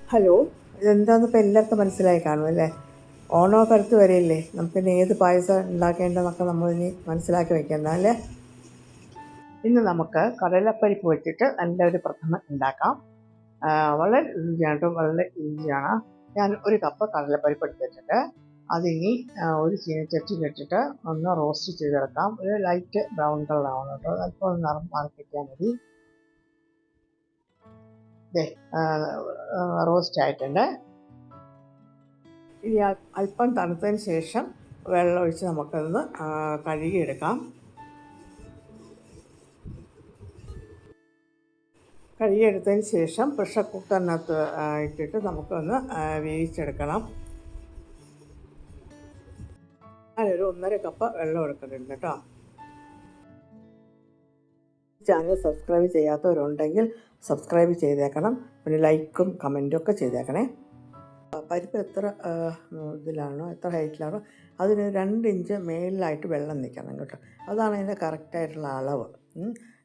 Hello, ഇതെന്താണെന്ന് ഇപ്പോൾ എല്ലാവർക്കും മനസ്സിലായി കാണും അല്ലേ? ഓണമൊക്കെ അടുത്ത് വരെയില്ലേ, നമുക്കിനി ഏത് പായസം ഉണ്ടാക്കേണ്ടതെന്നൊക്കെ നമ്മളിനി മനസ്സിലാക്കി വെക്കേണ്ട അല്ലേ? ഇന്ന് നമുക്ക് കടലപ്പരിപ്പ് വെച്ചിട്ട് നല്ലൊരു പ്രഥമൻ ഉണ്ടാക്കാം. വളരെ ഈസിയാണ്, വളരെ ഈസിയാണ്. ഞാൻ ഒരു കപ്പ് കടലപ്പരിപ്പ് എടുത്തിട്ടുണ്ട്. അതിനി ഒരു ചീനച്ചട്ടിയിലിട്ടിട്ട് ഒന്ന് റോസ്റ്റ് ചെയ്തെടുക്കാം. ഒരു ലൈറ്റ് ബ്രൗൺ കളർ ആവണം കേട്ടോ, അല്പം ഒന്ന് നിറം മാറിക്കിട്ടിയാൽ മതി. റോസ്റ്റ് ആയിട്ടുണ്ട്. ഇനി അല്പം തണുത്തതിന് ശേഷം വെള്ളം ഒഴിച്ച് നമുക്കതൊന്ന് കഴുകിയെടുക്കാം. കഴുകിയെടുത്തതിന് ശേഷം പ്രഷർ കുക്കറിനകത്ത് ഇട്ടിട്ട് നമുക്കൊന്ന് വേവിച്ചെടുക്കണം. ഞാനൊരു 1.5 കപ്പ് വെള്ളം എടുക്കുന്നുണ്ട് കേട്ടോ. ചാനൽ സബ്സ്ക്രൈബ് ചെയ്യാത്തവരുണ്ടെങ്കിൽ സബ്സ്ക്രൈബ് ചെയ്തേക്കണം. പിന്നെ ലൈക്കും കമൻറ്റും ഒക്കെ ചെയ്തേക്കണേ. പരിപ്പ് എത്ര ഇതിലാണോ, എത്ര ഹൈറ്റിലാണോ അതിന് 2 ഇഞ്ച് മേളിലായിട്ട് വെള്ളം നിൽക്കണം കേട്ടോ. അതാണ് അതിൻ്റെ കറക്റ്റായിട്ടുള്ള അളവ്.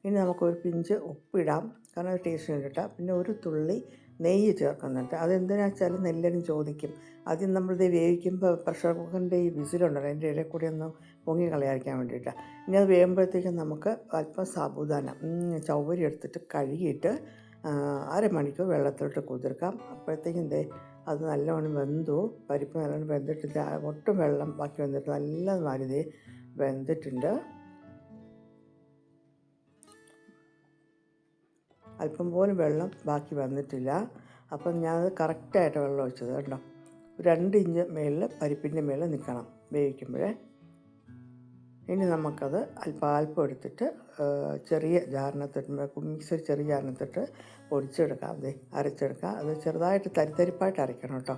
ഇനി നമുക്കൊരു പിഞ്ച് ഉപ്പിടാം, കാരണം അത് ടേസ്റ്റ് കിട്ടാം. പിന്നെ ഒരു തുള്ളി നെയ്യ് ചേർക്കുന്നുണ്ട്. അതെന്തിനാ വെച്ചാൽ എല്ലാവരും ചോദിക്കും. ആദ്യം നമ്മളിത് വേവിക്കുമ്പോൾ പ്രഷർ കുക്കറിൻ്റെ ഈ വിസിലുണ്ടല്ലോ, അതിൻ്റെ ഇടയിൽ കൂടി ഒന്ന് പൊങ്ങി കളയാതിരിക്കാൻ വേണ്ടിയിട്ടാണ്. ഇനി അത് വേകുമ്പോഴത്തേക്കും നമുക്ക് അല്പം സാബുദാന ചവ്വരി എടുത്തിട്ട് കഴുകിയിട്ട് അരമണിക്കൂർ വെള്ളത്തിലിട്ട് കുതിർക്കാം. അപ്പോഴത്തേക്കും അത് നല്ലവണ്ണം വെന്തു. പരിപ്പ് നല്ലോണം വെന്തിട്ട് ഒട്ടും വെള്ളം ബാക്കി വന്നിട്ട് നല്ല മാതിരി വെന്തിട്ടുണ്ട്. അല്പം പോലും വെള്ളം ബാക്കി വന്നിട്ടില്ല. അപ്പം ഞാനത് കറക്റ്റായിട്ട് വെള്ളം ഒഴിച്ചത് കേട്ടോ. 2 ഇഞ്ച് മേളിൽ പരിപ്പിൻ്റെ മേളിൽ നിൽക്കണം വേവിക്കുമ്പോഴേ. ഇനി നമുക്കത് അല്പം എടുത്തിട്ട് ചെറിയ ജാറിനകത്തിട്ട് മിക്സർ ചെറിയ ജാറിനകത്തിട്ട് പൊടിച്ചെടുക്കാം. അരച്ചെടുക്കാം. അത് ചെറുതായിട്ട് തരിപ്പായിട്ട് അരയ്ക്കണം കേട്ടോ.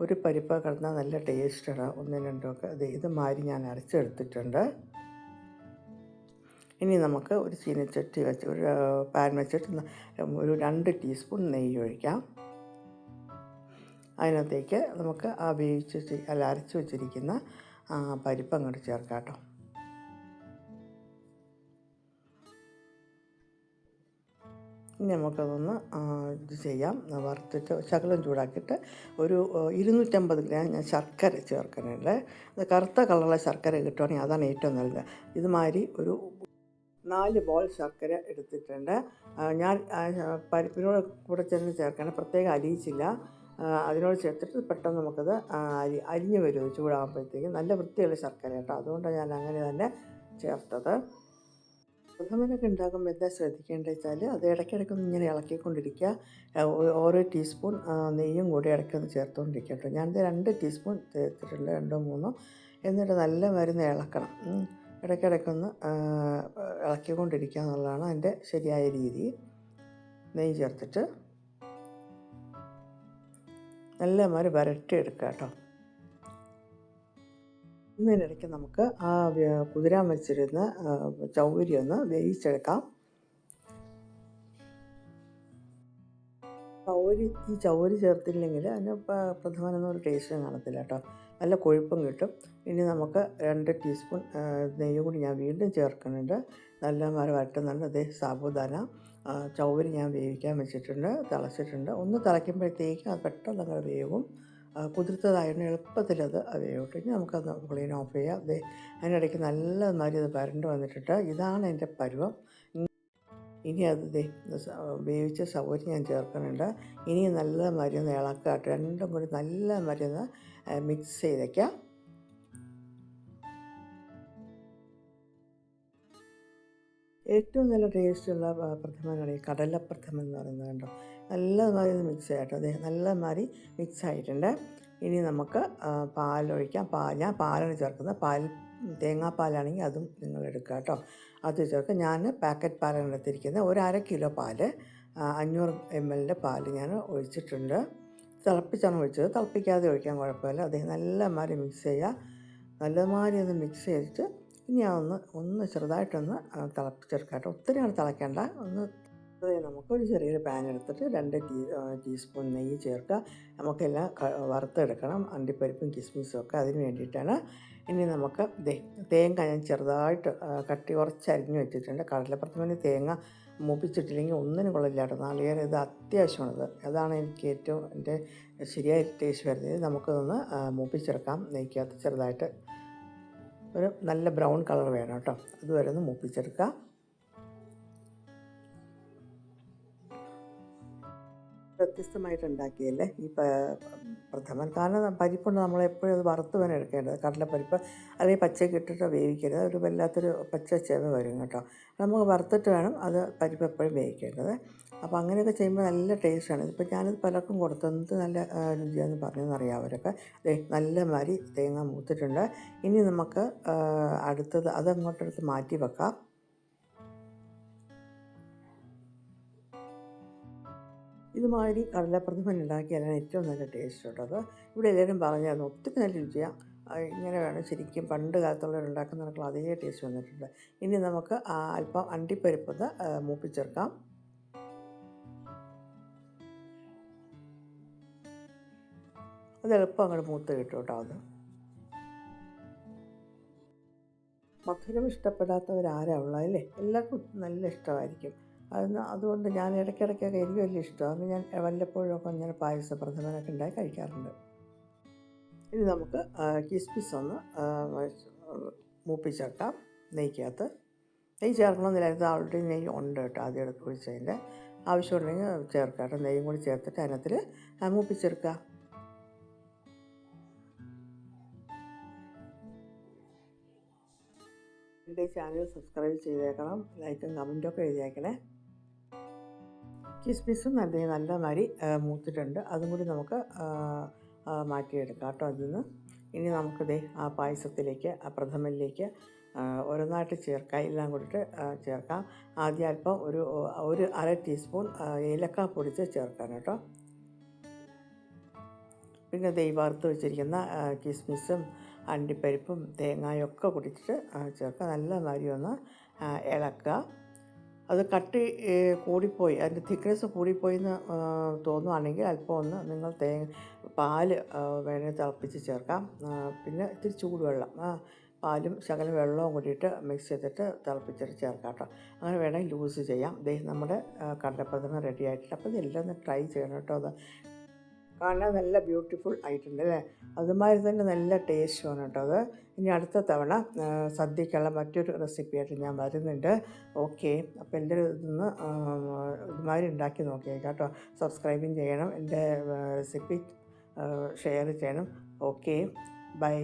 ഒരു പരിപ്പ് കിടന്നാൽ നല്ല ടേസ്റ്റാണ്. 1-2 ഒക്കെ ഇത് മാതിരി ഞാൻ അരച്ചെടുത്തിട്ടുണ്ട്. ഇനി നമുക്ക് ഒരു ചീനച്ചട്ടി വെച്ച് ഒരു പാൻ വെച്ചിട്ട് ഒരു 2 ടീസ്പൂൺ നെയ്യ് ഒഴിക്കാം. അതിനകത്തേക്ക് നമുക്ക് ആ അരച്ച് വെച്ചിരിക്കുന്ന പരിപ്പ് അങ്ങോട്ട് ചേർക്കാം കേട്ടോ. ഇനി നമുക്കതൊന്ന് ഇത് ചെയ്യാം. വറുത്തിട്ട് ശകലം ചൂടാക്കിയിട്ട് ഒരു 250 ഗ്രാം ഞാൻ ശർക്കര ചേർക്കുന്നുണ്ട്. അത് കറുത്ത കളറുള്ള ശർക്കര കിട്ടുവാണെങ്കിൽ അതാണ് ഏറ്റവും നല്ലത്. ഇതുമാതിരി ഒരു 4 ബോൾ ശർക്കര എടുത്തിട്ടുണ്ട്. ഞാൻ പരിപ്പിനോട് കൂടെ ചെന്ന് ചേർക്കണം, പ്രത്യേകം അലിയിച്ചില്ല. അതിനോട് ചേർത്തിട്ട് പെട്ടെന്ന് നമുക്കത് അരിഞ്ഞ് വരും ചൂടാകുമ്പോഴത്തേക്കും. നല്ല വൃത്തിയുള്ള ശർക്കര കേട്ടോ, അതുകൊണ്ടാണ് ഞാൻ അങ്ങനെ തന്നെ ചേർത്തത്. പ്രഥമനൊക്കെ ഉണ്ടാക്കുമ്പോൾ എന്താ ശ്രദ്ധിക്കേണ്ടത് വെച്ചാൽ അത് ഇടയ്ക്കിടയ്ക്കൊന്ന് ഇങ്ങനെ ഇളക്കിക്കൊണ്ടിരിക്കുക. ഓരോ ടീസ്പൂൺ നെയ്യും കൂടി ഇടയ്ക്കൊന്ന് ചേർത്തുകൊണ്ടിരിക്കുക കേട്ടോ. ഞാനിത് 2 ടീസ്പൂൺ ചേർത്തിട്ടുണ്ട്, 2-3. എന്നിട്ട് നല്ല മരുന്ന് ഇളക്കണം. ഇടയ്ക്കിടയ്ക്കൊന്ന് ഇളക്കിക്കൊണ്ടിരിക്കുക എന്നുള്ളതാണ് അതിൻ്റെ ശരിയായ രീതി. നെയ്യ് ചേർത്തിട്ട് നല്ല മാതിരി വരട്ടിയെടുക്കുക കേട്ടോ. ഇതിനിടയ്ക്ക് നമുക്ക് ആ കുതിരാൻ വെച്ചിരുന്ന ചൗവരി ഒന്ന് വേവിച്ചെടുക്കാം. ഈ ചൗവരി ചേർത്തില്ലെങ്കിൽ അതിന് പ്രധാനമൊന്നും ഒരു ടേസ്റ്റും കാണത്തില്ല കേട്ടോ. നല്ല കൊഴുപ്പും കിട്ടും. ഇനി നമുക്ക് 2 ടീസ്പൂൺ നെയ്യ് കൂടി ഞാൻ വീണ്ടും ചേർക്കുന്നുണ്ട്. നല്ല മാറി വരട്ടുന്നുണ്ട്. സാബുദാന ചൗവരി ഞാൻ വേവിക്കാൻ വെച്ചിട്ടുണ്ട്, തിളച്ചിട്ടുണ്ട്. ഒന്ന് തിളയ്ക്കുമ്പോഴത്തേക്കും അത് പെട്ടെന്ന് അങ്ങനെ വേവും. കുതിർത്തതായതുകൊണ്ട് എളുപ്പത്തിലത് വേവിട്ട് ഇനി നമുക്കത് ഫ്ലെയിം ഓഫ് ചെയ്യാം. അതിനിടയ്ക്ക് നല്ല മാതിരി അത് വരണ്ട് വന്നിട്ടുണ്ട്. ഇതാണ് എൻ്റെ പരുവം. ഇനി അത് വേവിച്ച സവോരി ഞാൻ ചേർക്കുന്നുണ്ട്. ഇനി നല്ല മാതിരി ഒന്ന് ഇളക്കുക. രണ്ടും കൂടി നല്ല മാതിരി ഒന്ന് മിക്സ് ചെയ്തേക്കാം. ഏറ്റവും നല്ല ടേസ്റ്റുള്ള പ്രഥമനാണ് ഈ കടലപ്രഥമൻ എന്ന് പറയുന്നത് കണ്ടോ. നല്ല മാതിരി ഒന്ന് മിക്സ് ചെയ്യട്ടോ. നല്ല മാതിരി മിക്സ് ആയിട്ടുണ്ട്. ഇനി നമുക്ക് പാലൊഴിക്കാം. ഞാൻ പാലാണ് ചേർക്കുന്നത്. തേങ്ങാപ്പാലാണെങ്കിൽ അതും നിങ്ങൾ എടുക്കുക കേട്ടോ. അത് ചേർക്കുക. ഞാൻ പാക്കറ്റ് പാലാണ് എടുത്തിരിക്കുന്നത്. ഒരു 1/2 കിലോ പാല് 500 ml പാല് ഞാൻ ഒഴിച്ചിട്ടുണ്ട്. തിളപ്പിച്ചാണ് ഒഴിച്ചത്, തിളപ്പിക്കാതെ ഒഴിക്കാൻ കുഴപ്പമില്ല. നല്ല മാതിരി മിക്സ് ചെയ്യുക. നല്ല മാതിരി ഒന്ന് മിക്സ് ചെയ്തിട്ട് ഇനി ഒന്ന് ചെറുതായിട്ടൊന്ന് തിളപ്പിച്ചെടുക്കാം കേട്ടോ. ഒത്തിരി തിളയ്ക്കേണ്ട. നമുക്കൊരു ചെറിയൊരു പാൻ എടുത്തിട്ട് 2 ടീസ്പൂൺ നെയ്യ് ചേർക്കുക. നമുക്കെല്ലാം വറുത്തെടുക്കണം, അണ്ടിപ്പരിപ്പും കിസ്മിസും ഒക്കെ. അതിന് വേണ്ടിയിട്ടാണ്. ഇനി നമുക്ക് തേങ്ങ ഞാൻ ചെറുതായിട്ട് കുറച്ച് അരിഞ്ഞ് വെച്ചിട്ടുണ്ട്. കടലപ്രഥമന് തേങ്ങ മൂപ്പിച്ചിട്ടില്ലെങ്കിൽ ഒന്നിനും കൊള്ളില്ല കേട്ടോ. നാളികേരം ഇത് അത്യാവശ്യമാണത്. അതാണ് എനിക്ക് ഏറ്റവും എൻ്റെ ശരിയായ ടേസ്റ്റ് വരുന്നത്. നമുക്കതൊന്ന് മൂപ്പിച്ചെടുക്കാം നെയ്ക്കകത്ത് ചെറുതായിട്ട്. ഒരു നല്ല ബ്രൗൺ കളർ വേണം കേട്ടോ. അതുവരെ ഒന്ന് മൂപ്പിച്ചെടുക്കുക. വ്യത്യസ്തമായിട്ട് ഉണ്ടാക്കിയല്ലേ ഈ പ്രഥമൻ. കാരണം പരിപ്പുണ്ട്, നമ്മളെപ്പോഴും അത് വറുത്ത് വേണം എടുക്കേണ്ടത്. കടലപ്പരിപ്പ് അല്ലെങ്കിൽ പച്ചയ്ക്ക് ഇട്ടിട്ട് വേവിക്കരുത്. ഒരു വല്ലാത്തൊരു പച്ച ചെവ വരും കേട്ടോ. നമുക്ക് വറുത്തിട്ട് വേണം അത് പരിപ്പ് എപ്പോഴും വേവിക്കേണ്ടത്. അപ്പോൾ അങ്ങനെയൊക്കെ ചെയ്യുമ്പോൾ നല്ല ടേസ്റ്റാണ്. ഇതിപ്പോൾ ഞാനിത് പലർക്കും കൊടുത്തത് നല്ല രുചിയാണെന്ന് പറഞ്ഞെന്നറിയാം അവരൊക്കെ. നല്ല മാതിരി തേങ്ങ മൂത്തിട്ടുണ്ട്. ഇനി നമുക്ക് അടുത്തത് അതങ്ങോട്ടെടുത്ത് മാറ്റി വെക്കാം. ഇതുമാതിരി കടലപ്രഥമൻ ഉണ്ടാക്കിയാലാണ് ഏറ്റവും നല്ല ടേസ്റ്റ് കേട്ടോ. അത് ഇവിടെ എല്ലാവരും പറഞ്ഞായിരുന്നു ഒത്തിരി നല്ല രുചിയാണ്, ഇങ്ങനെ വേണം ശരിക്കും പണ്ട് കാലത്തുള്ളവരുണ്ടാക്കുന്നവർക്കുള്ള അതേ ടേസ്റ്റ് വന്നിട്ടുണ്ട്. ഇനി നമുക്ക് അല്പം അണ്ടിപ്പരിപ്പൊന്ന് മൂപ്പിച്ചേർക്കാം. അത് എളുപ്പം അങ്ങോട്ട് മൂത്ത് കിട്ടും കേട്ടോ. അത് മധുരം ഇഷ്ടപ്പെടാത്തവരാരാ ഉള്ളതല്ലേ? എല്ലാവർക്കും നല്ല ഇഷ്ടമായിരിക്കും. അതുകൊണ്ട് ഞാൻ ഇടയ്ക്കിടയ്ക്കൊക്കെ എനിക്ക് വലിയ ഇഷ്ടമാണ്. ഞാൻ വല്ലപ്പോഴൊക്കെ ഇങ്ങനെ പ്രഥമനൊക്കെ ഉണ്ടാക്കി കഴിക്കാറുണ്ട്. ഇനി നമുക്ക് കിസ്മിസ് ഒന്ന് മൂപ്പിച്ചേർക്കാം നെയ്ക്കകത്ത്. നെയ്യ് ചേർക്കണമെന്നില്ലായിരുന്നു, ആൾറെഡി നെയ്യ് ഉണ്ട് കേട്ടോ. ആദ്യം എടുത്ത് ഒഴിച്ചതിൻ്റെ ആവശ്യമുണ്ടെങ്കിൽ ചേർക്കാം കേട്ടോ. നെയ്യും കൂടി ചേർത്തിട്ട് അതിനകത്തിൽ മൂപ്പിച്ചെടുക്കുക. എൻ്റെ ചാനൽ സബ്സ്ക്രൈബ് ചെയ്തേക്കണം, ലൈക്കും കമൻറ്റൊക്കെ എഴുതിയേക്കണേ. കിസ്മിസും നല്ല മാതിരി മൂത്തിട്ടുണ്ട്. അതും കൂടി നമുക്ക് മാറ്റിയെടുക്കാം കേട്ടോ അതിൽ നിന്ന്. ഇനി നമുക്കിതേ ആ പായസത്തിലേക്ക്, ആ പ്രഥമനിലേക്ക് ഓരോന്നായിട്ട് ചേർക്കാം. എല്ലാം കൂടിയിട്ട് ചേർക്കാം. ആദ്യം അല്പം ഒരു അര ടീസ്പൂൺ ഏലക്ക പൊടിച്ച് ചേർക്കാം കേട്ടോ. പിന്നെ വറുത്ത് വെച്ചിരിക്കുന്ന കിസ്മിസും അണ്ടിപ്പരിപ്പും തേങ്ങയൊക്കെ പൊടിച്ചിട്ട് ചേർക്കുക. നല്ല മാതിരി ഒന്ന് ഇളക്കുക. അത് കട്ടി കൂടിപ്പോയി, അതിൻ്റെ തിക്നെസ് കൂടിപ്പോയി എന്ന് തോന്നുകയാണെങ്കിൽ അല്പം ഒന്ന് നിങ്ങൾ പാല് വേണമെങ്കിൽ തിളപ്പിച്ച് ചേർക്കാം. പിന്നെ ഇത്തിരി ചൂടുവെള്ളം, പാലും ശകലം വെള്ളവും കൂടിയിട്ട് മിക്സ് ചെയ്തിട്ട് തിളപ്പിച്ചിട്ട് ചേർക്കാം കേട്ടോ. അങ്ങനെ വേണമെങ്കിൽ ലൂസ് ചെയ്യാം. നമ്മുടെ കടലപ്രഥമൻ റെഡി ആയിട്ടുണ്ട്. അപ്പോൾ ഇതെല്ലാം ഒന്ന് ട്രൈ ചെയ്യണം കേട്ടോ. അത് കാണാൻ നല്ല ബ്യൂട്ടിഫുൾ ആയിട്ടുണ്ട് അല്ലേ? അതുമാതിരി തന്നെ നല്ല ടേസ്റ്റുമാണ് കേട്ടോ അത്. ഇനി അടുത്ത തവണ സദ്യക്കുള്ള മറ്റൊരു റെസിപ്പിയായിട്ട് ഞാൻ വരുന്നുണ്ട്. ഓക്കെ, അപ്പോൾ എൻ്റെ ഇതൊന്ന് ഇതുമാതിരി ഉണ്ടാക്കി നോക്കിയേക്കാം കേട്ടോ. സബ്സ്ക്രൈബും ചെയ്യണം, എൻ്റെ റെസിപ്പി ഷെയർ ചെയ്യണം. Okay, by.